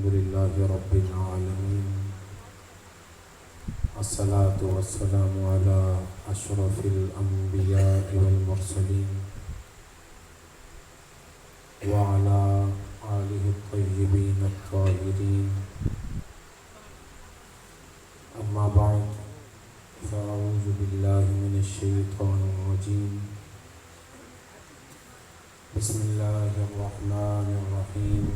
لله رب العالمين الصلاة والسلام على أشرف الأنبياء والمرسلين وعلى آله الطيبين الطاهرين أما بعد فأعوذ بالله من الشيطان الرجيم بسم الله الرحمن الرحيم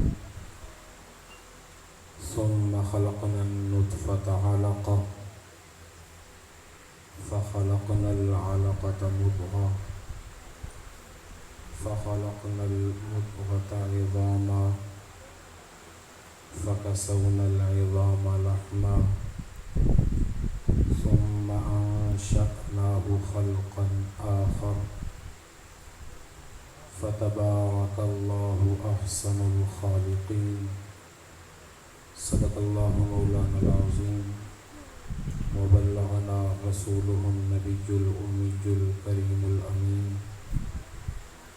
ثم خلقنا النطفة علقة فخلقنا العلقة مضغة فخلقنا المضغة عظاما فكسونا العظام لحما ثم أنشأناه خلقا آخر فتبارك الله أحسن الخالقين صدق الله مولانا العظيم وبلغنا رسوله النبي الأمي الكريم الأمين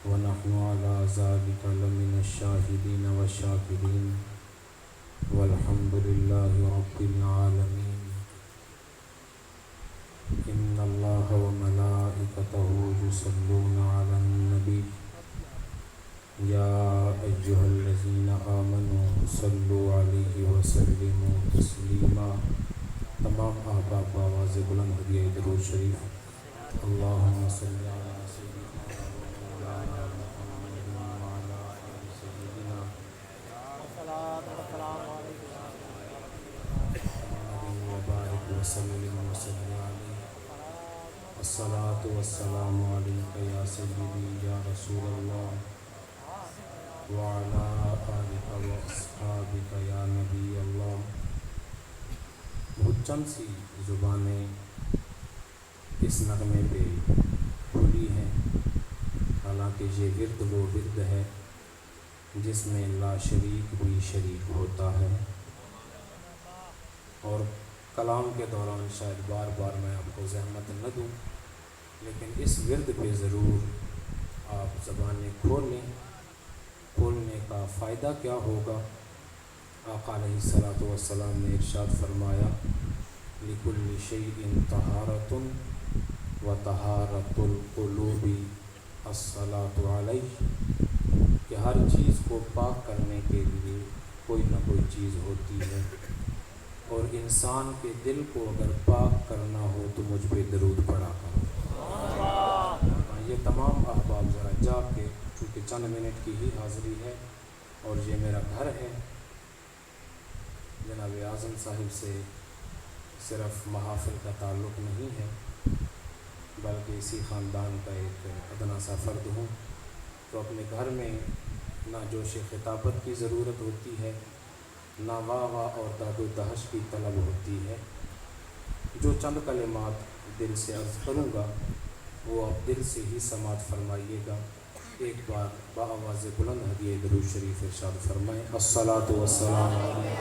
ونحن على ذلك لمن الشاهدين والشاكرين والحمد لله رب العالمين إن الله وملائكته يصلون على النبي يا أيها الذين آمنوا صلوا عليه وسلموا تسليما تمام احباب بآواز بلند ہدیہ درود شریف اللہم صلی علی سیدنا مولانا محمد وعلی آل سیدنا محمد وبارک وسلم وصلی علیہ الصلاة والسلام علیک یا سیدی یا رسول اللہ وعلى آلك وأصحابك يا نبی اللہ. بہت چند سی زبانیں اس نغمے پہ کھلی ہیں، حالانکہ یہ ورد وہ ورد ہے جس میں لا شریک بھی شریک ہوتا ہے، اور کلام کے دوران شاید بار بار میں آپ کو زحمت نہ دوں، لیکن اس ورد پہ ضرور آپ زبانیں کھولیں. کھولنے کا فائدہ کیا ہوگا؟ آقا علیہ الصلاۃ والسلام نے ارشاد فرمایا لِكُلِّ شَيْءٍ طَهَارَةٌ وَطَهَارَةُ الْقُلُوبِ الصَّلَاةُ عَلَيْهِ، کہ ہر چیز کو پاک کرنے کے لیے کوئی نہ کوئی چیز ہوتی ہے، اور انسان کے دل کو اگر پاک کرنا ہو تو مجھ پہ درود پڑھا کرو. یہ تمام احباب ذرا جاگ کے، چونکہ چند منٹ کی ہی حاضری ہے اور یہ میرا گھر ہے، جناب اعظم صاحب سے صرف محافل کا تعلق نہیں ہے بلکہ اسی خاندان کا ایک ادنا سا فرد ہوں، تو اپنے گھر میں نہ جوش خطابت کی ضرورت ہوتی ہے، نہ واہ واہ اور داد و دہش کی طلب ہوتی ہے. جو چند کلمات دل سے عرض کروں گا وہ آپ دل سے ہی سماعت فرمائیے گا. ایک بار بآواز بلند ہدیہ درود شریف ارشاد فرمائیں الصلاۃ والسلام علیہ.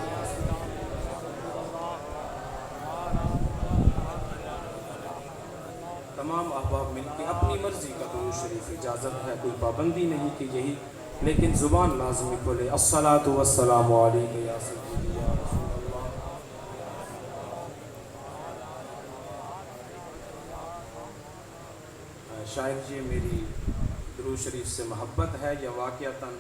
تمام احباب مل کے اپنی مرضی کا درود شریف، اجازت ہے، کوئی پابندی نہیں کہ یہی، لیکن زبان لازمی کھولے الصلاۃ والسلام علیہ یا سیدی یا رسول اللہ. شاید یہ میری درود شریف سے محبت ہے یا واقعتاً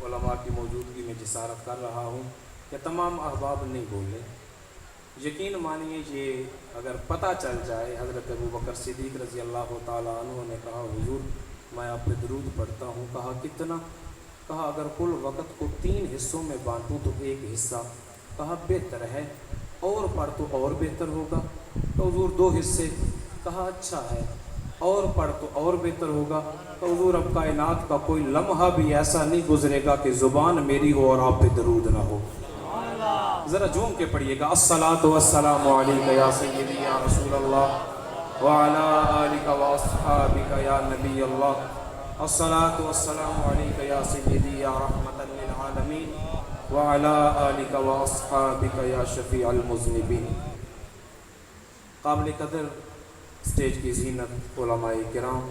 علماء کی موجودگی میں جسارت کر رہا ہوں کہ تمام احباب نہیں بولے. یقین مانیے یہ اگر پتہ چل جائے، حضرت ابوبکر صدیق رضی اللہ تعالیٰ عنہ نے کہا حضور میں آپ پہ درود پڑھتا ہوں. کہا کتنا؟ کہا اگر کل وقت کو 3 حصوں میں بانٹوں تو ایک حصہ. کہا بہتر ہے، اور پڑھ تو اور بہتر ہوگا. تو حضور 2 حصے. کہا اچھا ہے، اور پڑھ تو اور بہتر ہوگا. تو حضور اب کائنات کا کوئی لمحہ بھی ایسا نہیں گزرے گا کہ زبان میری ہو اور آپ پہ درود نہ ہو. ذرا جھوم کے پڑھیے گا الصلاۃ والسلام علیک یا سیدی یا رسول اللہ وعلی آلک واصحابک یا نبی اللہ. الصلاۃ والسلام علیک یا سیدی یا رحمۃ للعالمین وعلی آلک واصحابک یا شفیع المذنبین. قابل قدر اسٹیج کی زینت علماء کرام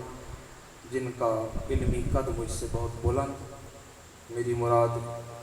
جن کا علمی قد مجھ سے بہت بلند، میری مراد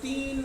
3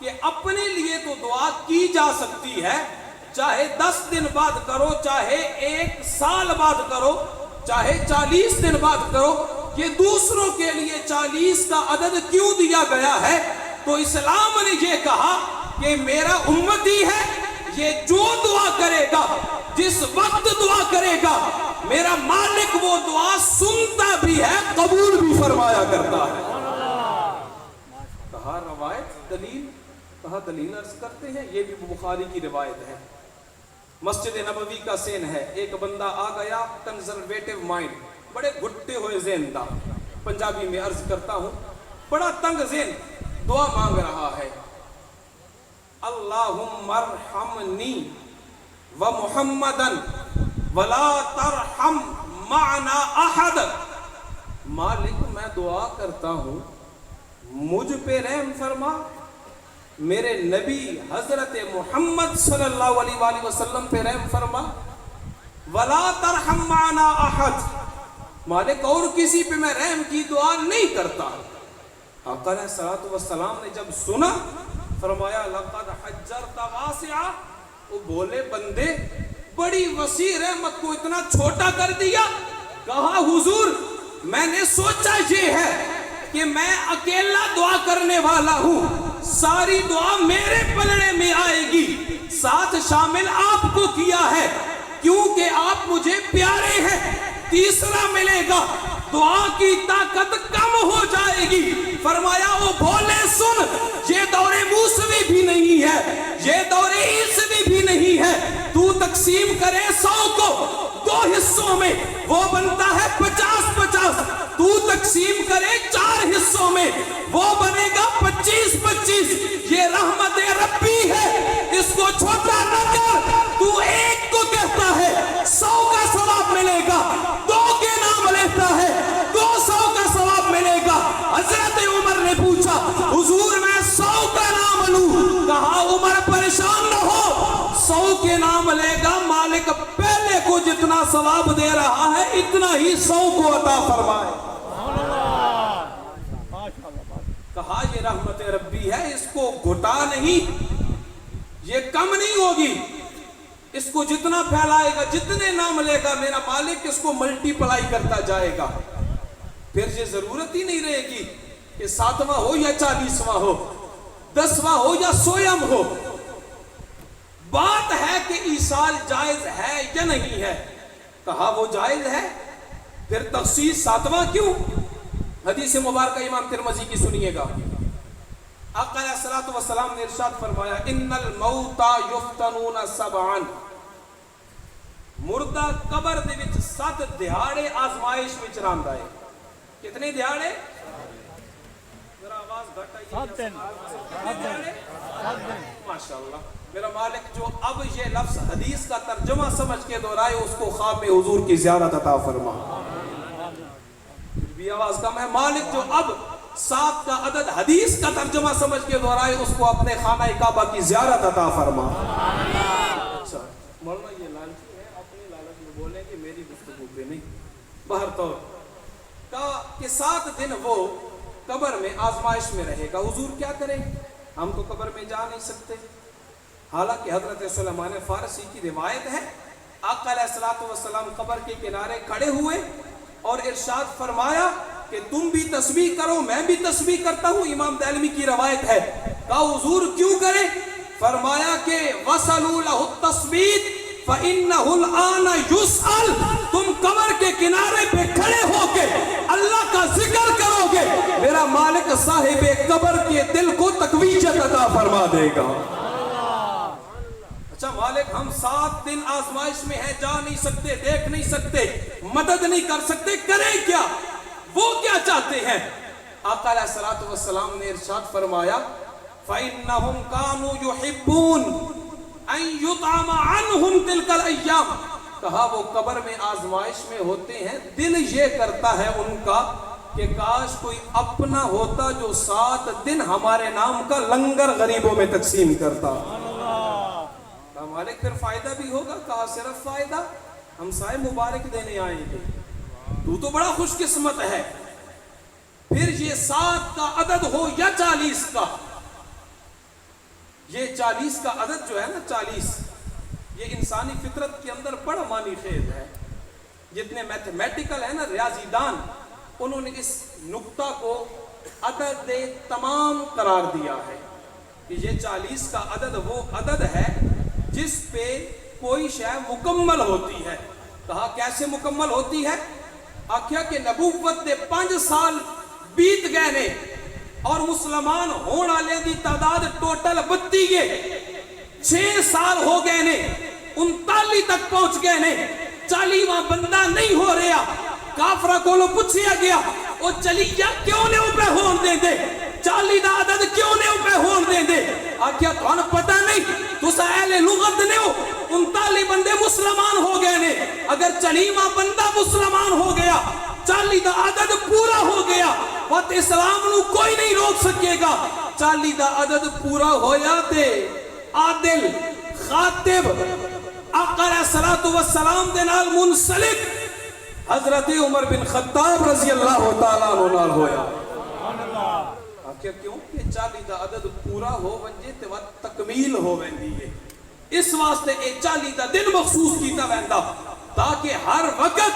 کہ اپنے لیے تو دعا کی جا سکتی ہے، چاہے 10 دن بعد کرو، چاہے 1 سال بعد کرو، چاہے 40 دن بعد کرو، کہ دوسروں کے لیے 40 کا عدد کیوں دیا گیا ہے؟ تو اسلام نے یہ کہا کہ میرا امتی ہے، یہ جو دعا کرے گا، جس وقت دعا کرے گا، میرا مالک وہ دعا سنتا بھی ہے، قبول بھی فرمایا کرتا ہے۔ کہا روایت، دلیل، کہا دلیل عرض کرتے ہیں، یہ بھی بخاری کی روایت ہے۔ مسجد نبوی کا سین ہے، ایک بندہ آ گیا، کنزرویٹو مائنڈ، بڑے گھٹے ہوئے ذہن دا، پنجابی میں عرض کرتا ہوں، بڑا تنگ ذہن، دعا مانگ رہا ہے، اللہم ارحمنی و محمدن ولا ترحم معنا احد۔ مالک میں دعا کرتا ہوں، مجھ پہ رحم فرما، میرے نبی حضرت محمد صلی اللہ علیہ وآلہ وسلم پہ رحم فرما، ولا ترحم معنا احد، مالک اور کسی پہ میں رحم کی دعا نہیں کرتا۔ آقا علیہ الصلوۃ والسلام نے جب سنا، فرمایا لقد حجرت واسعا، وہ بولے بندے بڑی وسیع رحمت کو اتنا چھوٹا کر دیا۔ کہا حضور میں نے سوچا یہ ہے کہ میں اکیلا دعا کرنے والا ہوں، ساری دعا میرے پلڑے میں آئے گی، ساتھ شامل آپ کو کیا ہے کیونکہ آپ مجھے پیارے ہیں۔ تیسرا ملے گا، دعا کی طاقت کم ہو جائے گی۔ فرمایا وہ بولے سن، یہ دور موسوی بھی نہیں ہے، یہ دور عیسوی بھی نہیں ہے، تو تقسیم کرے 100 کو 2 حصوں میں وہ بنتا ہے 50-50، تو تقسیم کرے 4 حصوں میں وہ بنے گا 25-25۔ یہ رحمت ربی ہے، اس کو چھوٹا نہ کر، تو 1 کو کہتا ہے 100 کا ثواب ملے گا، 2 کے نام لیتا ہے 200 کا ثواب ملے گا۔ حضرت عمر نے پوچھا حضور میں 100 کا نام لوں؟ کہا عمر پریشان نہ ہو، 100 کے نام لے گا، مالک پہلے کو جتنا ثواب دے رہا ہے اتنا ہی 100 کو عطا فرمائے۔ کہا یہ رحمت ربی ہے، اس کو گھٹا نہیں، یہ کم نہیں ہوگی، اس کو جتنا پھیلائے گا، جتنے نام لے گا میرا مالک اس کو ملٹی پلائی کرتا جائے گا۔ پھر یہ ضرورت ہی نہیں رہے گی کہ 7واں ہو یا 40واں ہو، 10واں ہو یا 100واں ہو، بات ہے کہ ایصال جائز ہے یا نہیں ہے۔ کہا وہ جائز ہے، پھر تخصیص 7واں کیوں؟ حدیث مبارکہ امام ترمذی کی سنیے گا، آقا علیہ الصلوۃ والسلام نے ارشاد فرمایا ان الموتى یفتنون سبعا، مردہ قبر دے وچ 7 دہاڑے آزمائش وچ رہندا ہے۔ کتنے دہاڑے؟ ذرا آواز گھٹ آئی ہے۔ ماشاءاللہ، میرا مالک جو اب یہ لفظ حدیث کا ترجمہ سمجھ کے دہرائے اس کو خواب میں حضور کی زیارت عطا فرما۔ بھی آواز کم ہے، مالک جو اب 7 کا عدد حدیث کا ترجمہ سمجھ کے دہرائے اس کو اپنے خانہ کعبہ کی زیارت عطا فرما۔ اچھا مولانا یہ لالچی ہے، اپنی لالچ میں بولیں کہ میری گفتگو پہ نہیں۔ بہرطور کہا کہ 7 دن وہ قبر میں آزمائش میں رہے گا۔ حضور کیا کریں، ہم تو قبر میں جا نہیں سکتے۔ حالانکہ حضرت سلیمان فارسی کی روایت ہے، آقا علیہ الصلوۃ والسلام قبر کے کنارے کھڑے ہوئے اور ارشاد فرمایا کہ تم بھی تسبیح کرو، میں بھی تسبیح کرتا ہوں۔ امام دہلوی کی روایت ہے، کہا حضور کیوں کرے؟ فرمایا کہ وصلوا له التثبیت فإنه الآن يسأل، تم قبر کے کنارے پہ کھڑے ہو کے اللہ کا ذکر کرو گے، میرا مالک صاحب قبر کے دل کو تقویت عطا فرما دے گا۔ اچھا مالک ہم 7 دن آزمائش میں ہیں، جا نہیں سکتے، دیکھ نہیں سکتے، مدد نہیں کر سکتے، کریں کیا؟ وہ کیا چاہتے ہیں؟ آقا علیہ الصلوۃ والسلام نے ارشاد فرمایا فَإِنَّهُمْ كَانُوا يُحِبُّونَ أَن يُطْعَمَ عَنْهُمْ تِلْكَ الْأَيَّامِ، کہا وہ قبر میں آزمائش میں ہوتے ہیں، دل یہ کرتا ہے ان کا کہ کاش کوئی اپنا ہوتا جو 7 دن ہمارے نام کا لنگر غریبوں میں تقسیم کرتا۔ کہا مالک پھر فائدہ بھی ہوگا؟ کہا صرف فائدہ، ہم سائے مبارک دینے آئیں گے، تو بڑا خوش قسمت ہے۔ پھر یہ 7 کا عدد ہو یا 40 کا، یہ 40 کا عدد جو ہے نا 40، یہ انسانی فطرت کے اندر بڑا معنی خیز ہے. جتنے میتھمیٹیکل ہے نا ریاضی دان، انہوں نے اس نقطہ کو عدد تمام قرار دیا ہے کہ یہ 40 کا عدد وہ عدد ہے جس پہ کوئی شے مکمل ہوتی ہے. کہا کیسے مکمل ہوتی ہے؟ آکھیا کہ نبوت دے 5 سال بیت گئے نے اور مسلمان ہون والے دی تعداد ٹوٹل 32 ہے. 6 سال ہو گئے نے 39 تک پہنچ گئے نے، 40واں بندہ نہیں ہو رہا. کافرہ کو لو پوچھیا گیا او چلیہ کیوں نے اوپے ہون دیں دے، 40 دا عدد کیوں نے اوپے ہون دیں دے؟ آکھیا تو پتہ نہیں، تو سا اہل لغت نے ہو 39 بندے مسلمان ہو گئے نے، اگر 40واں بندہ مسلمان ہو گیا 40 دا عدد پورا ہو گیا، وقت اسلام نو کوئی نہیں روک سکے گا. 40 دا عدد پورا ہویا تے عادل خاطب آقا علیہ الصلوۃ والسلام دے نال منسلک حضرت عمر بن خطاب رضی اللہ تعالیٰ عنہ نال ہویا. آخر کیوں کہ 40 دا عدد پورا ہو ونجے تے وقت تکمیل ہو ویندی ہے. اس واسطے اے 40 دا دن مخصوص کیتا ویندا تاکہ ہر وقت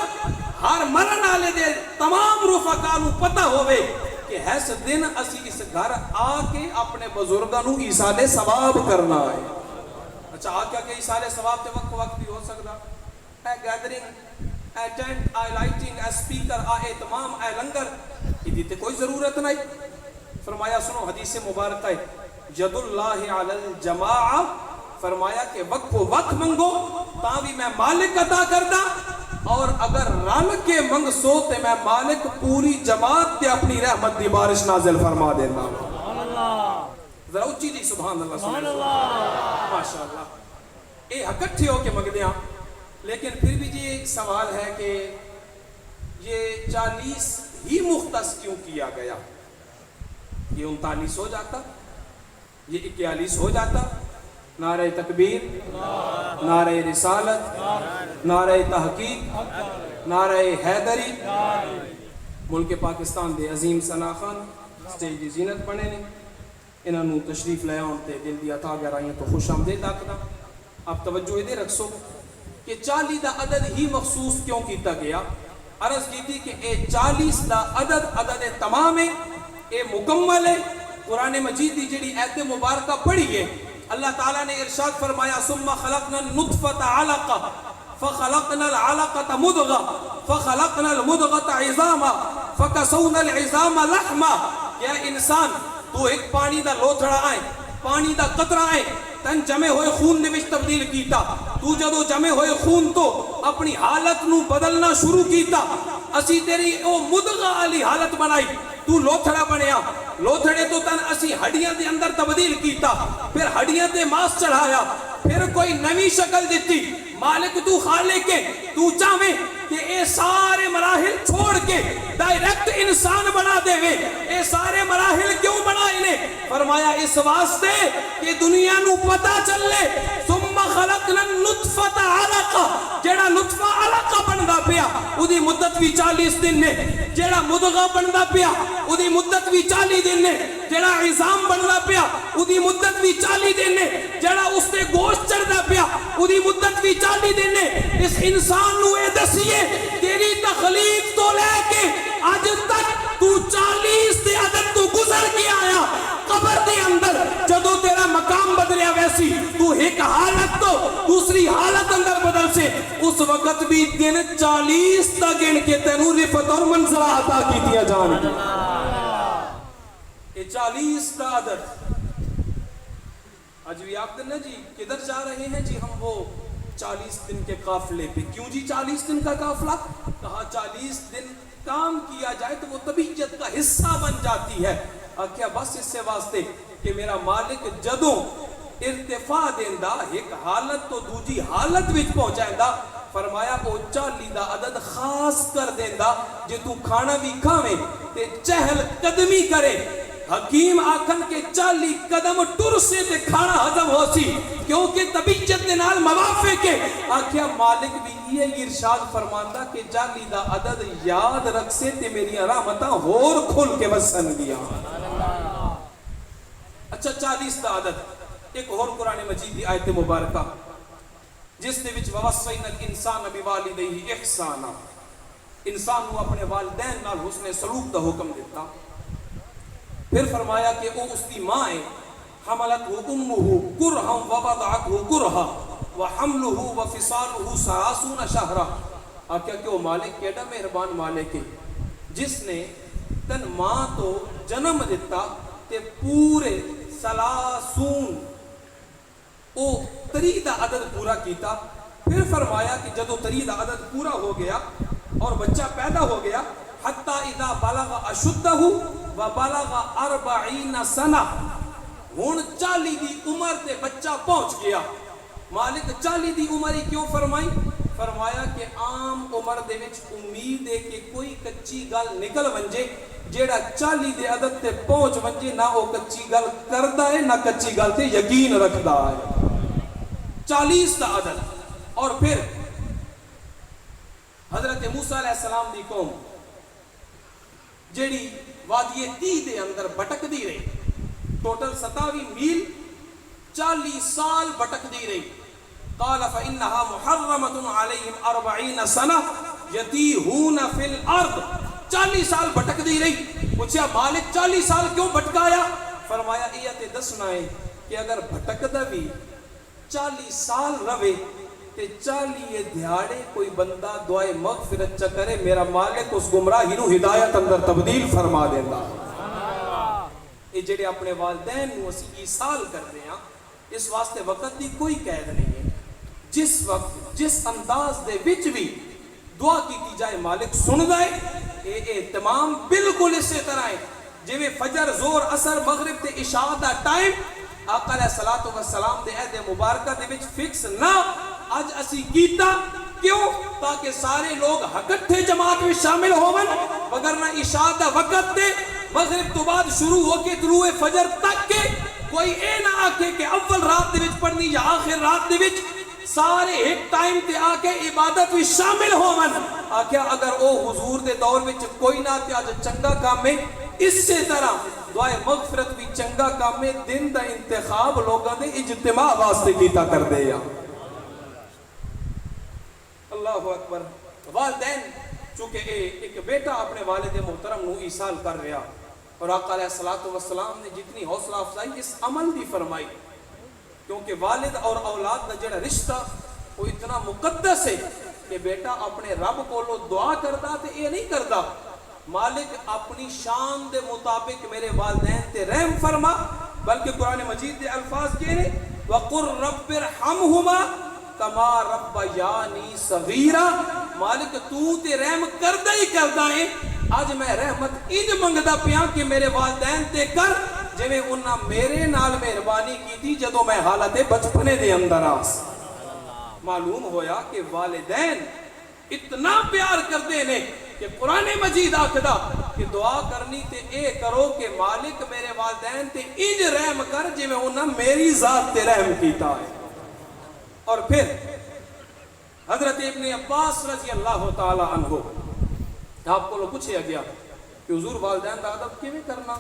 ہر مرن والے دے تمام رفقا نو پتہ ہوئے کہ اس دن اسی اس گھر آ کے اپنے بزرگاں نو ایصال ثواب کرنا ہے. اچھا آ کیا کہ ایصال ثواب تے وقت بھی ہو سکدا a gathering, a tent, a lighting, a speaker, اے اہتمام، اے لنگر، یہ تے کوئی ضرورت نہیں. فرمایا سنو حدیث مبارکہ ہے ید اللہ علی الجماع، فرمایا کہ وقت کو وقت منگو تاں بھی میں مالک عطا کردا، اور اگر رل کے منگ سو تے میں مالک پوری جماعت تے اپنی رحمت دی بارش نازل فرما دینا. ذرا اچھی جی سبحان اللہ سبحان اللہ ماشاءاللہ. اے اکٹھے ہو کے منگ دیاں. لیکن پھر بھی جی ایک سوال ہے کہ یہ 40 ہی مختص کیوں کیا گیا؟ یہ 39 ہو جاتا، یہ 41 ہو جاتا. نعرہ تکبیر، نعرہ رسالت، نعرہ تحقیق، نعرہ حیدری. ملک پاکستان دے عظیم ثنا خان سٹیج دی زینت بنے نے، انہاں نو تشریف لے آن تے دل دی عطا گرائیاں تو خوش آمدید آکھدا. آپ توجہ دے رکھسو کہ 40 دا عدد ہی مخصوص کیوں کیتا گیا؟ عرض کی تھی کہ اے 40 دا عدد تمام ہے، اے مکمل ہے. قرآن مجید دی جڑی آیت مبارکہ پڑھی ہے، اللہ تعالیٰ نے ارشاد فرمایا ثم خلقنا النطفة علقة فخلقنا العلقة مضغة فخلقنا المضغة عظاما فكسونا العظام لحما. یا انسان تو ایک پانی دا لوتھڑا آئے، پانی دا قطرہ آئے، تن جمع ہوئے خون نے وچ تبدیل کیتا. تو جدو جمع ہوئے خون تو اپنی حالت نو بدلنا شروع کیتا، اسی تیری او مدغہ علی حالت بنائی، تو لوتھڑا بنیا. لوتھڑے تو تن اسی ہڈیاں دے اندر تبدیل کیتا، پھر ہڈیاں تے ماس چڑھایا، پھر کوئی نوی شکل دیتی. مالک تو خالق کے تو چاہویں کہ اے سارے مراحل چھوڑ کے ڈائریکٹ انسان بنا دے وے. اے سارے مراحل کیوں بنائے نے؟ فرمایا اس واسطے کہ دنیا نو پتا چلے ثم خلقنا النطفة علقة، جیڑا نطفہ علقہ بندا پیا اودی مدت بھی 40 دن نے، جیڑا مدغہ بندا پیا اودی مدت بھی 40 دن نے، جیڑا عظام بندا پیا اودی مدت بھی 40 دن نے، جیڑا اس تے گوشت چڑھدا پیا اودی مدت بھی 40 دن نے. اس انسان نو اے دسیے تیری تخلیق تو لے کے آج تک تو 40 دے عدد تو گزر کے آیا. قبر دے اندر جدو تیرا مقام بدلیا ویسی تو ایک حالت تو دوسری حالت اندر بدل سے، اس وقت بھی دن 40 تا گن کے تینوں رفت اور منزلہ عطا کی دیا جان. یہ 40 کا عدد. آج بھی آپ دن جی کدھر جا رہے ہیں جی؟ ہم وہ 40 دن کے قافلے پہ. کیوں جی 40 دن کا قافلہ؟ کہا 40 دن کام کیا جائے تو وہ طبیعت کا حصہ بن جاتی ہے. کیا بس اس سے واسطے کہ میرا مالک جدوں ارتفاع دیندا ایک حالت تو دوجی حالت وچ پہنچائندا. فرمایا او 40 دا عدد خاص کر دیندا جے تو کھانا بھی کھاویں تے چہل قدمی کرے. حکیم آکھن کے 40 قدم ٹر سے تے کھانا ہضم ہو سی کیونکہ طبیعت دے نال موافق ہے. آکھیا مالک بھی یہ ارشاد فرماندا کہ 40 دا عدد یاد رکھ سے تے میری رحمتاں ہور کھل کے وسن گیا. اچھا 40 دا عدد ایک اور قرآن مجید دی آیت مبارکہ جس دے وچ ووصینا الانسان بوالدیہ احسانا، انسان کو اپنے والدین نال حسن سلوک دا حکم دیتا. پھر فرمایا کہ وہ اس کی ماں ہے، حملتہ امہ کرہا ووضعتہ کرہا وحملہ وفصالہ 30 شہرا. آکھیا کہ وہ مالک کیڑا مہربان مالک ہے جس نے تن ماں تو جنم دیتا تے پورے 30 او 3 دا عدد پورا کیتا. پھر فرمایا کہ جدو 3 دا عدد پورا ہو گیا اور بچہ پیدا ہو گیا، حتی اذا بلغ اشدہ وبلغ 40 سنہ، ہن 40 دی عمر تے بچہ پہنچ گیا. مالک 40 دی عمر ہی کیوں فرمائی؟ فرمایا کہ عام عمر دے وچ امید ہے کہ کوئی کچی گل نکل ونجے، جیڑا 40 دے عدد تے پہنچ ونجے نہ وہ کچی گل کردا ہے نہ کچی گل تے یقین رکھدا ہے. 40 دا عدد. اور پھر حضرت موسیٰ علیہ السلام دی قوم جیڑی وادی تی دے اندر بھٹک دی رہی، ٹوٹل 27 میل 40 سال بھٹک دی رہی. قال فإنها محرمة عليهم 40 سنة يتيهون في الأرض. 40 سال بھٹک دی رہی. پوچھا مالک 40 سال کیوں بھٹکایا؟ فرمایا یہ تے دسنا ہے کہ اگر بھٹکدا بھی 40 سال رہے تے 40 دیہاڑے کوئی بندہ دعائے مغفرت چا کرے، میرا مالک اس گمراہی نو ہدایت اندر تبدیل فرما دیندا. یہ جڑے اپنے والدین نو اسی ایصال کرتے ہیں، اس واسطے وقت دی کوئی قید نہیں ہے. جس وقت جس انداز دے وچ بھی دعا کیتی جائے مالک سن دے. اے تمام بالکل اسی طرح ہے جویں فجر زور اثر مغرب تے عشاء دا ٹائم آقا علیہ الصلوۃ والسلام دے عہد مبارکہ دے وچ فکس نہ اج اسی کیتا. کیوں؟ تاکہ سارے لوگ اکٹھے جماعت میں شامل ہون، وگرنہ عشاء دا وقت تے مغرب تو بعد شروع ہو کے طلوع فجر تک کے کوئی اے نہ آکے کہ اول رات دے وچ پڑھنی یا آخر رات دے وچ، سارے ایک ٹائم تے آکے عبادت میں شامل ہون. آکھیا اگر او حضور دے دور وچ کوئی نہ تے اج چنگا کام ہے، اس سے طرح دعائے مغفرت بھی چنگا کام ہے. دن دا انتخاب لوگاں دے اجتماع واسطے کیتا کر دے یا اللہ اکبر. والدین چونکہ ایک بیٹا اپنے والد محترم نو ایصال کر رہا، اور آقا علیہ الصلوۃ والسلام نے جتنی حوصلہ افزائی اس عمل دی فرمائی، کیونکہ والد اور اولاد کا جڑا رشتہ وہ اتنا مقدس ہے کہ بیٹا اپنے رب کو دعا کردا تے یہ نہیں کردا مالک اپنی شان دے مطابق میرے والدین تے رحم فرما، بلکہ قرآن مجید دے الفاظ کے نے وَقُرْ رَبِّ ارْحَمْهُمَا کما ربیانی صغیرا. مالک تو تے رحم کردا ہی کردا ہے. آج میں رحمت انج منگدا پیاں کہ میرے والدین تے کر جویں انہاں میرے نال مہربانی کیتی جدوں میں حالت بچپنے دے اندر آس. معلوم ہویا کہ والدین اتنا پیار کردے نے کہ قرآن مجید آکھدا کہ دعا کرنی تے اے کرو کہ مالک میرے والدین تے انج رحم کر جویں انہاں میری ذات تے رحم کیتا ہے. اور پھر حضرت ابن عباس رضی اللہ تعالی عنہ آپ کو پوچھا گیا کہ حضور والدین دا ادب کیویں کرنا؟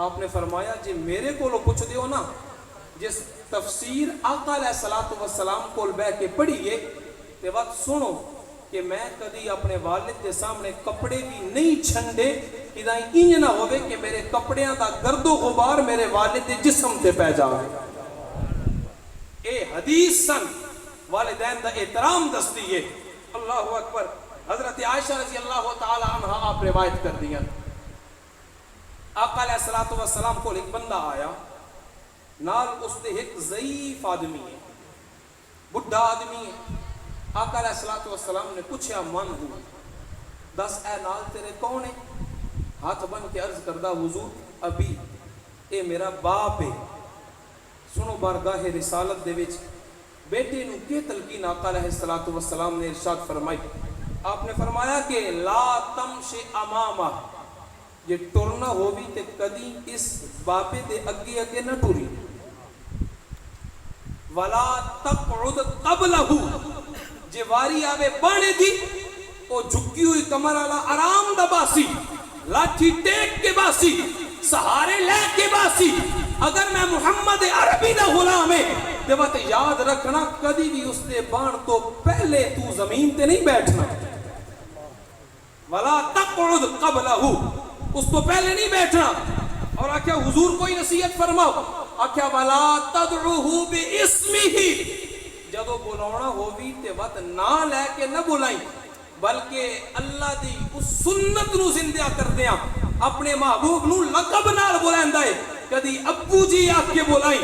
آپ نے فرمایا جی میرے کو پوچھ دیو نا، جس تفسیر آقا علیہ الصلوۃ والسلام کو بیٹھ کے پڑھیے تے وقت سنو کہ میں کدی اپنے والد کے سامنے کپڑے بھی نہیں چھنڈے ادا انج نہ ہوئے کہ میرے کپڑیاں دا گرد و غبار میرے والد کے جسم تے پہ جاوے. اے حدیث سن والدین دا احترام دستی ہے. اللہ اکبر. حضرت عائشہ رضی اللہ تعالی عنہ آپ روایت کر دیا، آقا علیہ الصلوۃ والسلام کو ایک بندہ آیا، نال اس دے ایک ضعیف آدمی ہے، بڈھا آدمی ہے. آقا علیہ الصلوۃ والسلام نے پوچھا من ہوں، دس اے نال تیرے کون ہے؟ ہاتھ بن کے عرض کردہ حضور ابھی اے میرا باپ ہے. سنو بارگاہ رسالت دے وچ بیٹے نو کے تلقین آقا علیہ الصلوۃ والسلام نے ارشاد فرمائی. آپ نے فرمایا کہ لا تمش امامہ، یہ ٹرنا ہو بھی تے کدی اس باپے دے اگے اگے نہ ٹری. ولا تقعد قبلہ، جے واری آوے بانے دی او جھکی ہوئی کمر والا آرام دا باسی، لاٹھی ٹیک کے باسی، سہارے لے کے باسی. اگر میں محمد عربی دا غلام ہے تے وقت یاد رکھنا کدی بھی اس دے بان تو پہلے تو زمین تے نہیں بیٹھنا. وَلَا تَقْعُدْ قَبْلَهُ, اس تو پہلے نہیں بیٹھنا. اور آکھیا حضور کوئی نصیحت فرماؤ. آکھیا وَلَا تَدْعُوهُ بِاسْمِهِ, جدو بلاونا ہووی تے وقت نہ لے کے نہ بلائیں بلکہ اللہ دی اس سنت نو زندہ کر دیاں. اپنے محبوب نو لقب نال بلائیں دائے, کدی ابو جی آکھ کے بلائیں,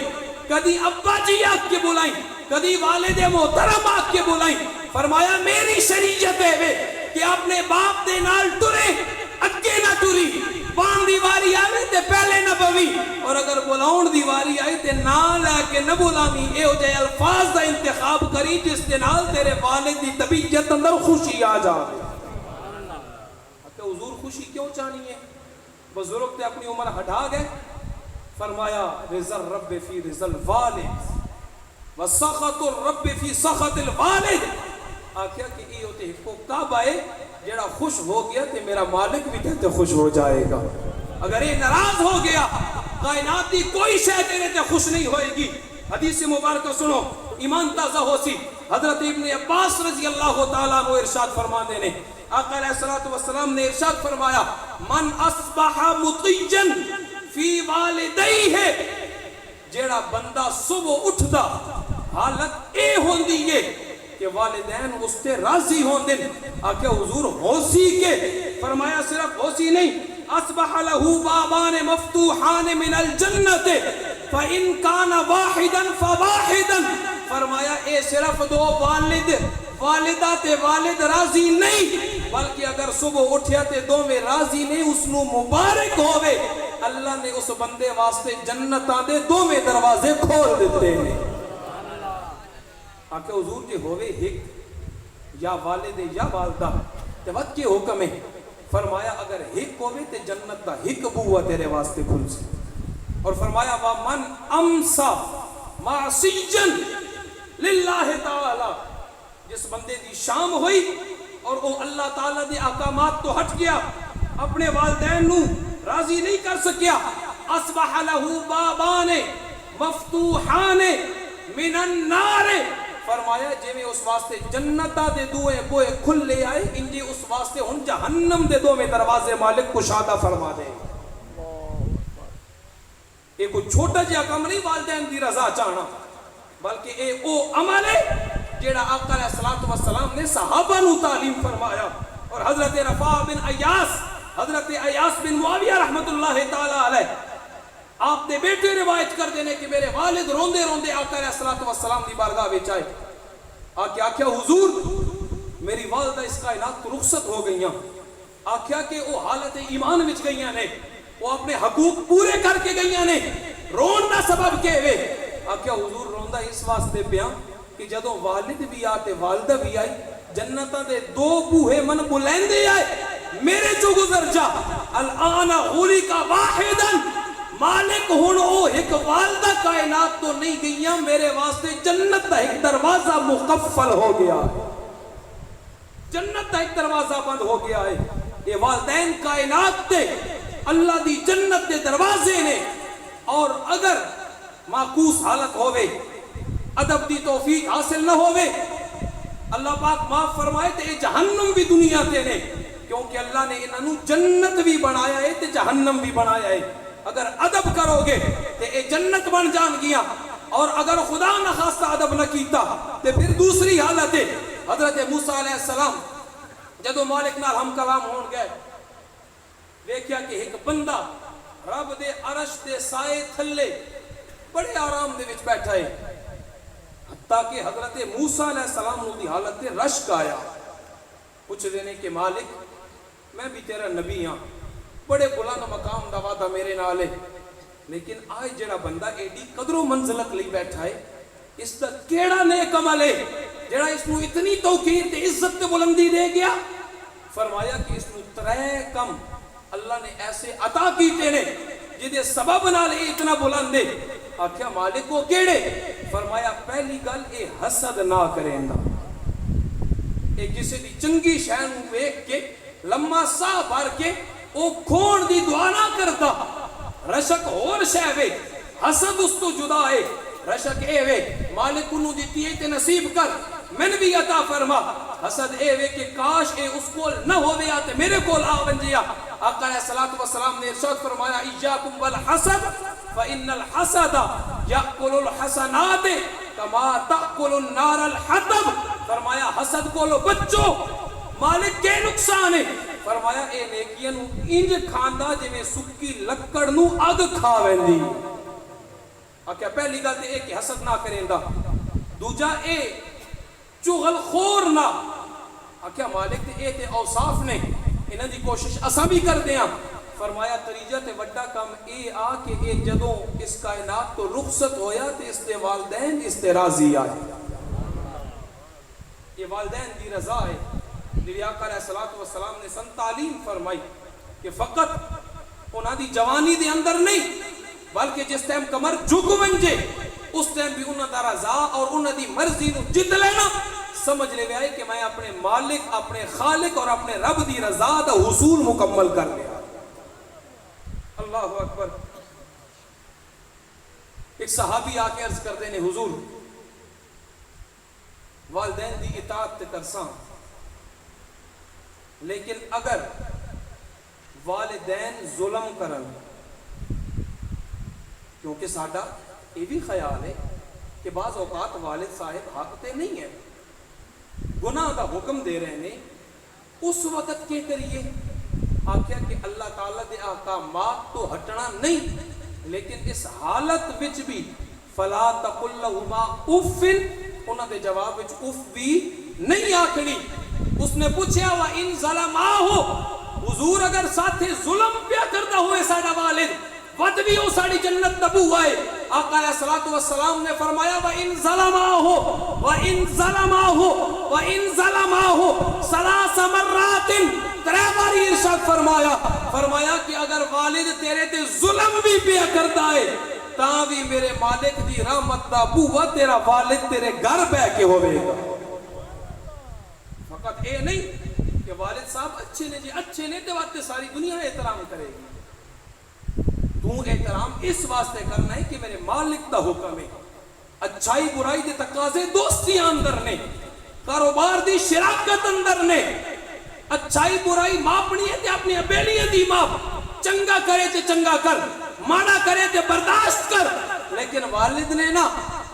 کدی ابا جی آکھ کے بلائیں, کدی والد محترم آکھ کے بلائیں. فرمایا میری شریعت ہے کہ اپنے باپ دے نال ٹرے اگے نہ ٹری, بان دیواری آئے تے پہلے نہ بوی, اور اگر بلاؤن دیواری آئے تے نہ لے کے نہ بلامی. اے ہو جائے الفاظ دا انتخاب کری جس دے نال تیرے والد دی طبیعت اندر خوشی آ جائے. کہ حضور خوشی کیوں چاہنی ہے؟ بزرگ تے اپنی عمر ہٹا گئے. فرمایا رضا الرب فی رضا الوالد وسخط الرب فی سخط الوالد. آخیا کہ یہ ہوتے کو کعبہ ہے جڑا خوش ہو گیا تے میرا مالک بھی کہتے خوش ہو جائے گا. اگر یہ ناراض ہو گیا کائنات کی کوئی شے تیرے تے خوش نہیں ہوئے گی. حدیث مبارکہ سنو, ایمان تازہ ہو سی. حضرت ابن عباس رضی اللہ تعالیٰ عنہ ارشاد فرمانے نے, آقا علیہ السلام نے ارشاد فرمایا من اصبح مطیجا فی والدیہ, جیڑا بندہ صبح اٹھدا حالت اے ہوندی ہے کہ والدین اس سے راضی ہوندے. آکھیا حضور ہوسی کے؟ فرمایا صرف ہوسی نہیں, اصبح له بابان مفتوحان من الجنت فإن كان واحدا فواحدا. فرمایا اے صرف دو والدہ تے والد راضی نہیں بلکہ اگر صبح اٹھیا تے دو میں راضی نہیں اس نو مبارک ہوئے. اللہ نے اس بندے واسطے جنتاں دے دو میں دروازے کھول دیتے ہیں. آکھے حضور جی ہوئے ایک یا والد یا والدہ تے وقت کے حکم ہے. فرمایا اگر ایک ہوئے تے جنت دا ایک بوہ تیرے واسطے کھل سی. اور فرمایا وَمَنْ أَمْسَى مَعْصِيًّا لِلَّهِ تَعَالَى, جس بندے دی شام ہوئی اور وہ اللہ تعالیٰ دے احکامات تو ہٹ گیا, اپنے والدین نو راضی نہیں کر سکیا, اصبح له بابان مفتوحان من النار. فرمایا جی میں اس واسطے جنتہ دے دوئے بوئے کھل لے آئے, انجی اس واسطے ان جہنم دے دو میں دروازے مالک کشادہ فرما دے. یہ کوئی چھوٹا جہا کام نہیں والدین دی رضا چاہنا, بلکہ اے او عمل ہے جیڑا آقا علیہ السلام نے صحابہ نو تعلیم فرمایا. اور حضرت رفاع بن ایاس, حضرت ایاس بن معاویہ رحمت اللہ تعالیٰ علیہ, آپ نے بیٹے روایت کر دینے کہ میرے والد روندے روندے آقا علیہ السلام دی بارگاہ وچ آئے. آکھیا حضور میری والدہ اس کائنات کو رخصت ہو گئیاں. آکھیا کہ وہ حالت ایمان وچ گئیاں نے, وہ اپنے حقوق پورے کر کے گئیاں نے, رون دا سبب کے وے. آکھیا حضور روندہ اس واسطے پیا کہ جدوں والد بھی آتے والدہ بھی آئی, جنتاں دے دو بوہے من بلندے آئے, میرے جو گزر جا الان غولی کا واحدا, مالک ہونو ایک والدہ کائنات تو نہیں گئیاں, میرے واسطے جنت دا ایک دروازہ مقفل ہو گیا, جنت دا ایک دروازہ بند ہو گیا ہے. یہ والدین کائنات تے اللہ دی جنت دے دروازے نے. اور اگر معکوس حالت ہوئے, ادب دی توفیق حاصل نہ ہوئے, اللہ پاک معاف فرمائے تے جہنم بھی دنیا تے نے, کیونکہ اللہ نے انہوں جنت بھی بنایا ہے تے جہنم بھی بنایا ہے. اگر ادب کرو گے تے اے جنت بن جان گیا, اور اگر خدا نہ خواستہ ادب نہ کیتا تے پھر دوسری حالت ہے. حضرت موسیٰ علیہ السلام جدو مالک نال ہم کلام ہون گئے, دیکھیا کہ ایک بندہ رب دے عرش دے سائے تھلے بڑے آرام دے وچ بیٹھا ہے, حتیٰ کہ حضرت موسیٰ علیہ السلام نو دی حالت رشک آیا. پوچھ دینے کہ مالک میں بھی تیرا نبی ہاں, بڑے بلند مقام دا وعدہ میرے نال ہے, لیکن آج جڑا بندہ ایڈی قدر و منزلت لئی بیٹھا ہے, اس دا کیڑا نیک عمل ہے جڑا اس نو اتنی توقیر تے عزت تے بلندی دے گیا. فرمایا کہ اس نو 3 کم اللہ نے ایسے عطا کیتے نے جدے سبب نال اتنا بلند ہے. آکھیا مالک کو کیڑے؟ فرمایا پہلی گل اے حسد نہ کریندا, اے کسی دی چنگی شے نو ویکھ کے لمما سا بھر کے او کھون دی دعا نہ کرتا. رشک اور شے وے, حسد اس تو جدا ہے رشک اے وے مالک انہوں دیتی ہے تے نصیب کر من بھی عطا فرما حسد اے وے کہ کاش اے اس کو نہ ہو گیا تے میرے کو آ بن جیا آقا علیہ الصلوۃ والسلام نے ارشاد فرمایا ایاکم والحسد فإن الحسد یأکل الحسنات کما تأکل النار الحطب فرمایا حسد کو لو بچو مالک کے نقصان ہے فرمایا اے نیکیاں نو انج کھاندا جویں سکی لکڑ نو اگ کھا ویندی آکھیا پہلی گل تے اے کہ حسد نہ کریندا دوجا اے چغل خور نہ آکھیا مالک تے اے تے اوصاف نے انہاں دی کوشش اساں بھی کردے ہاں فرمایا تریجہ تے وڈا کام اے آ کہ اے جدوں اس کائنات تو رخصت ہویا تے اس دے والدین اس تے راضی آئے یہ والدین دی رضا ہے نبی آقا علیہ الصلوۃ والسلام نے سن تعلیم فرمائی کہ فقط انہاں دی جوانی دے اندر نہیں بلکہ جس ٹائم کمر جھک ونجے اس ٹائم بھی انہاں دا رضا اور انہاں دی مرضی نو جت لینا سمجھ لے گئے کہ میں اپنے مالک اپنے خالق اور اپنے رب دی رضا دا حصول مکمل کر لیا اللہ اکبر ایک صحابی آ کے عرض کردے نے حضور والدین دی اطاعت تے کرساں لیکن اگر والدین ظلم کرن کیونکہ ساڈا یہ بھی خیال ہے کہ بعض اوقات والد صاحب حق تے نہیں ہے گناہ دا حکم دے رہے ہیں اس وقت کے کریے آکھیا کہ اللہ تعالیٰ دے احکامات تو ہٹنا نہیں لیکن اس حالت وچ بھی فلا تقل لہما اف انہاں دے جواب وچ اف بھی نہیں آکھنی اس نے پوچھا وَإِن ظَلَمَاهُ حضور اگر ساتھے ظلم پیا کرتا ہوئے ساڈا والد ود بھی ہو ساڑی جنت نبو آئے آقا علیہ الصلوۃ والسلام نے فرمایا وَإِن ظَلَمَاهُ وَإِن ظَلَمَاهُ وَإِن ظَلَمَاهُ ثلاث مرات 3 باری ارشاد فرمایا کہ اگر والد تیرے تے ظلم بھی پیا کرتا ہے تاں بھی میرے مالک دی رحمت دا بوہ تیرا والد تیرے گھر بہ کے ہوئے گا فقط اے نہیں کہ والد صاحب اچھے نے جی اچھے نے تے واسطے ساری دنیا احترام کرے گی تو احترام اس واسطے کرنا ہے کہ میرے مالک دا حکم ہے اچھائی برائی دے تقاضے دوستی اندر نے کاروبار دی شراکت اندر نے اچھائی برائی ماپنی ہے تے اپنی ابیلیاں دی ماپ چنگا کرے تے چنگا کر ماڑا کرے تے برداشت کر لیکن والد نے نا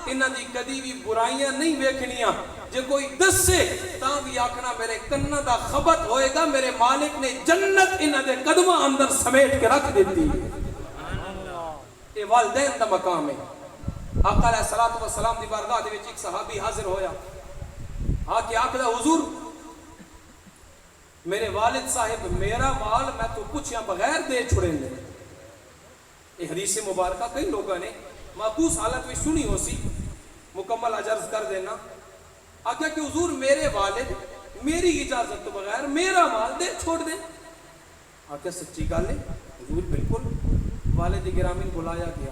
انہاں دی کدی بھی برائیاں نہیں ویکھنیاں جے کوئی دس سے تاں بھی آکھنا میرے کنہ دا خبت ہوئے گا میرے مالک نے جنت انہاں دے قدمہ اندر سمیٹ کے رکھ دیتی اے والدین دا مقام ہے آقا علیہ الصلوۃ والسلام دی بارگاہ دے وچ ایک صحابی حاضر ہویا آکے آکھدا حضور میرے والد صاحب میرا مال میں تو پوچھیا بغیر دے چھڑیں دے یہ حدیث مبارکہ کئی لوگوں نے معکوس حالت میں سنی ہو سی مکمل عرض کر دینا آکھا کہ حضور میرے والد میری اجازت تو بغیر میرا مال دے چھوڑ دے آکھا سچی گل ہے حضور بالکل والد گرامی بلایا گیا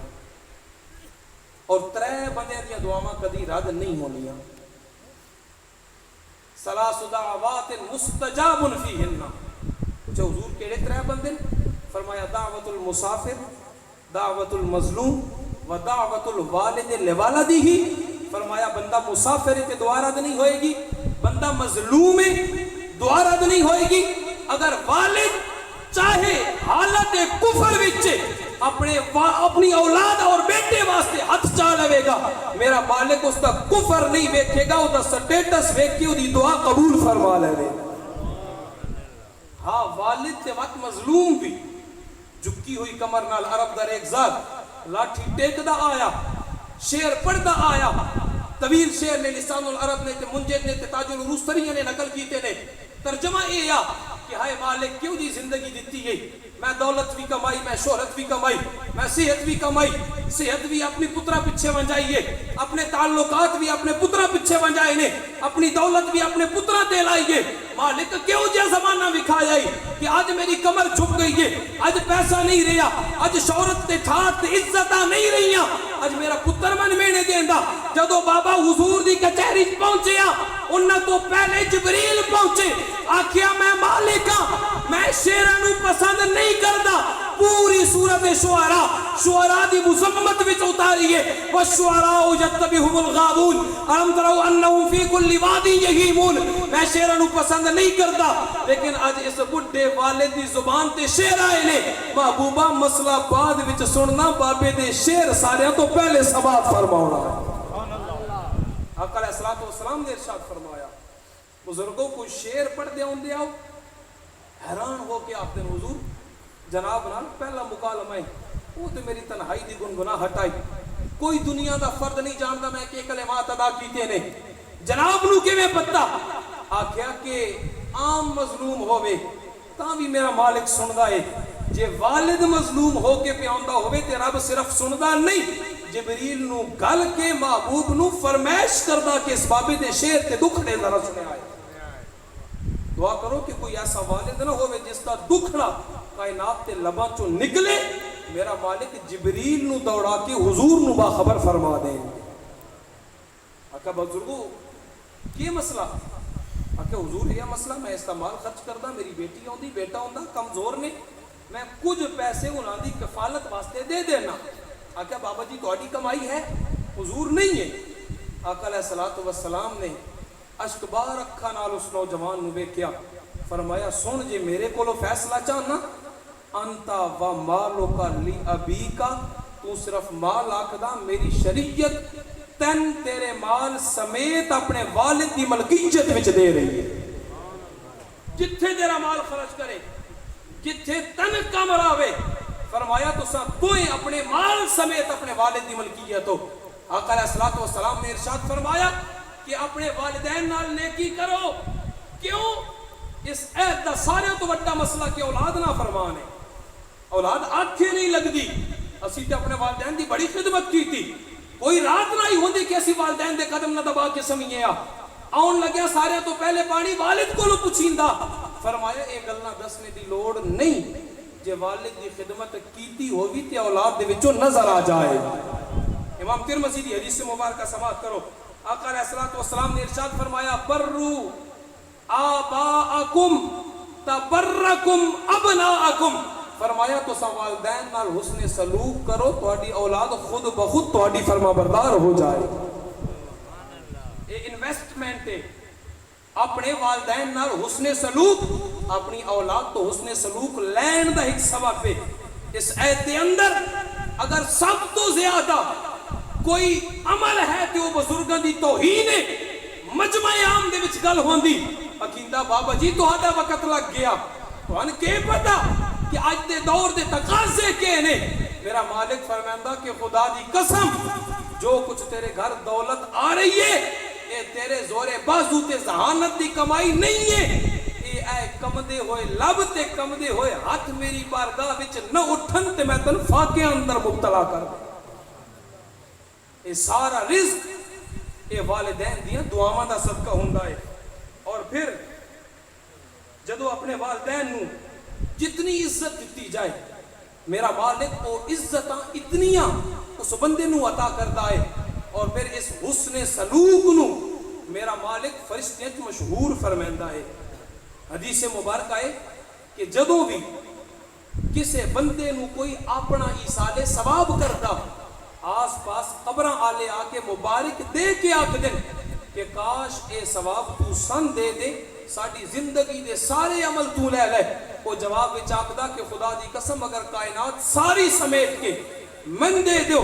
اور 3 بندے دیا دعاواں کدی رد نہیں ہونیاں ثلاث دعوات مستجاب فیہن پوچھا حضور کیڑے 3 بندے فرمایا دعوت المسافر دعوت المظلوم و دعوت الوالد لوالدہ فرمایا بندہ مسافر ہے دعا رد نہیں ہوئے گی بندہ مظلوم ہے دعا رد نہیں ہوئے گی اگر والد چاہے حالت کفر وچ اپنی اولاد اور بیٹے واسطے ہاتھ چاہ لے گا میرا مالک اس کا کفر نہیں ویکھے گا اس کا سٹیٹس ویکھ کے دی دعا قبول فرما لے گا ہاں والد تے وقت مظلوم بھی جھکی ہوئی کمر نال عرب در ایک ذات لاٹھی ٹیک دا آیا شعر پڑھ دا آیا طویل شعر نے لسان العرب نے تے منجد نے تے تاج العروس تریہ نے نقل کیتے نے ترجمہ یہ آ کہ ہائے مالک کیوں دی زندگی دیتی ہے میں دولت بھی کمائی میں شہرت بھی کمائی میں صحت بھی کمائی صحت بھی اپنی پترہ پچھے ونجائیے اپنے تعلقات بھی اپنے پترہ پچھے ونجائے نے اپنی دولت بھی اپنے پترہ دے لائیے مالک کیوں جے زمانہ بکھایا کہ آج میری کمر چھپ گئی ہے آج پیسہ نہیں رہا آج شہرت تے ٹھاٹ تے عزتہ نہیں رہیاں آج میرا پتر من میں نے دیندہ جدو بابا حضور دی کچہری پہنچیا انہاں تو پہلے جبریل پہنچے آکھیا میں مالکہ میں شیرانو پسند نہیں کردا پوری سورت شعراء دی مذمت وچ اتاری ہے والشعراء یتبعهم الغاوون الم تروا انهم فی کل واد یہیمون. میں شعراں نو پسند نہیں کرتا لیکن اج اس بڈھے والد دی زبان تے شعر آئے نے. محبوبہ مسئلہ بعد وچ سننا بابے دے شعر سارے تو پہلے سماعت فرماؤنا. آقا علیہ الصلوۃ والسلام نے ارشاد فرمایا بزرگوں کو شعر پڑھ دے ہوندے آؤ حیران ہو کے آپ نے حضور جناب نال پہلا مکالمہ ہے وہ تو میری تنہائی دی گنگنا ہٹائی کوئی دنیا دا فرد نہیں جانتا میں کہ کلمات ادا کیتے نے جناب نو کے میں پتا آکھیا کہ عام مظلوم ہوئے تاں بھی میرا مالک سندا ہے جے والد مظلوم ہو کے پیاوندا ہوئے تے رب صرف سندا نہیں جبریل نو گل کے محبوب نو فرمائش کردا کہ اس بابے دے شعر تے دکھڑے ذرا سنے آئے. دعا کرو کہ کوئی ایسا والد نہ ہوئے جس کا دکھڑا کائنات تے لباں چوں نکلے میرا مالک جبریل نو دوڑا کے حضور نو باخبر فرما دیں. آقا بزرگو یہ مسئلہ آقا حضور یہ مسئلہ میں استعمال خرچ کردا میری بیٹی ہوندی بیٹا ہوندا کمزور نے میں کچھ پیسے انہاں دی کفالت واسطے دے دینا. آقا بابا جی تہاڈی کمائی ہے حضور نہیں ہے. آقا علیہ الصلوۃ والسلام نے اشک بار اکھاں نال اس نوجوان نو ویکھیا فرمایا سن جے میرے کولو فیصلہ چاہنا انتا و مالک لی ابیکا تو صرف مال آکھدا میری شریعت تن تیرے مال سمیت اپنے والد دی ملکیت وچ دے رہی ہے. جتھے تیرا مال خرچ کرے جتھے تن کم راوے فرمایا تو اپنے مال سمیت اپنے والد دی ملکیت ہو. آقا علیہ الصلوۃ والسلام نے ارشاد فرمایا کہ اپنے والدین نال نیکی کرو. کیوں؟ اس عہد دا سارے تو بڑا مسئلہ کہ اولاد نہ فرمان ہے اولاد آنکھیں نہیں لگدی. اسی تے اپنے والدین دی بڑی خدمت کی تھی کوئی رات نہ ہی ہوندی کہ اسی والدین دے قدم نہ دبا کے سمجھے آن لگیا سارے تو پہلے پانی والد کو لو پوچھیندا. فرمایا اے گل نہ دسنے دی لوڑ نہیں جے والد دی خدمت کیتی ہووی تے اولاد دے وچوں نظر آ جائے. امام ترمذی دی حدیث سے مبارکہ سماعت کرو. آقا علیہ الصلوۃ والسلام نے ارشاد فرمایا برو آباءکم تبرکم ابناءکم. فرمایا تو والدین نال حسن سلوک کرو تہاڈی اولاد خود بخود تہاڈی فرما بردار ہو جائے. اے انویسٹمنٹ ہے اپنے والدین نال حسن سلوک اپنی اولاد تو حسن سلوک لین دا ایک سبب ہے. اس آیت دے اندر اگر سب تو زیادہ کوئی عمل ہے تو بزرگاں دی توہین ہے مجمع عام دے وچ گل ہوندی عقیدہ بابا جی تہاڈا وقت لگ گیا تہن کی پتہ کہ اج دے دور دے تقاضے کے نے. میرا مالک فرماندا کہ خدا دی قسم جو کچھ تیرے گھر دولت آ رہی ہے اے تیرے زور بازو تے ذہانت دی کمائی نہیں ہے. اے کمدے ہوئے لب تے کمدے ہوئے ہاتھ میری بارگاہ وچ نہ اٹھن تے میں تن فاقے اندر مبتلا کر دوں. اے سارا رزق اے والدین دیاں دعاواں دا صدقہ ہوندا ہے. اور پھر جدو اپنے والدین نو جتنی عزت دیتی جائے میرا مالک او عزتاں اتنیاں اس بندے نو عطا کرتا ہے. اور پھر اس حسن سلوک نو میرا مالک فرشتیاں چ مشہور فرماندا ہے. حدیث مبارکہ ہے کہ جدو بھی کسے بندے نو کوئی اپنا ایصال ثواب کرتا آس پاس قبراں آلے آ کے مبارک دے کے آکھ دیں کہ کاش اے ثواب تو سن دے دے ساڈی زندگی دے سارے عمل تو لے لے. وہ جواب وچ آکھدا کہ خدا دی قسم اگر کائنات ساری سمیٹ کے من دے دو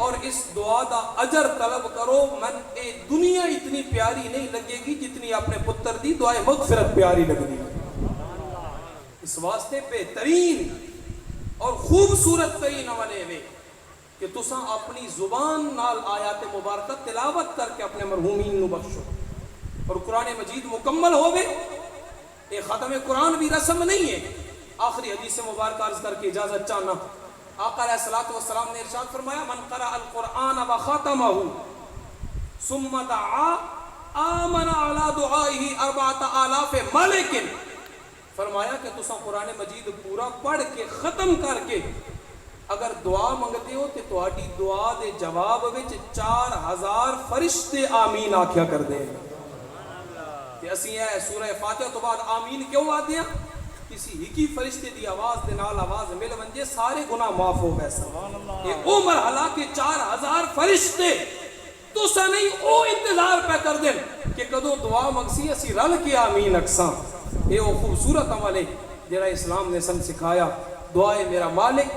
اور اس دعا دا اجر طلب کرو من اے دنیا اتنی پیاری نہیں لگے گی جتنی اپنے پتر دی دعائے مغفرت پیاری لگ دی. اس واسطے بہترین اور خوبصورت ترین عمل ہے کہ تساں اپنی زبان نال آیات مبارکہ تلاوت کر کے اپنے مرحومین نو بخشو. اور قرآن مجید مکمل ہوئے یہ ختم قرآن بھی رسم نہیں ہے. آخری حدیث مبارکہ عرض کر کے اجازت چاہنا. آقا علیہ الصلوۃ والسلام نے ارشاد فرمایا من قرأ القرآن وختمہ ثم دعا آمن علی دعائہ 4000 ملک. فرمایا کہ تساں قرآن مجید پورا پڑھ کے ختم کر کے اگر دعا منگتے ہو تو تہاڈی دعا دے جواب وچ 4000 فرشتے آمین آکھیا کر دے. کہ اسی ہے سورہ فاتحہ تو بعد آمین کیوں آتے ہیں کسی ہی فرشتے دی آواز دے نال آواز مل ونجے سارے گناہ معاف ہو گئے سن یہ او مرحلہ کے 4000 فرشتے تو سا نہیں او انتظار پہ کر دیں کہ کدو دعا مگسی اسی رل کے آمین اکساں اے او خوبصورت عمل ہے جڑا اسلام نے سن سکھایا دعائے میرا مالک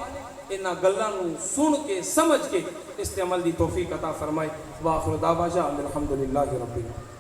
انہاں گلاں نو سن کے سمجھ کے اس عمل دی توفیق عطا فرمائے واخر دعوانا الحمدللہ رب العالمین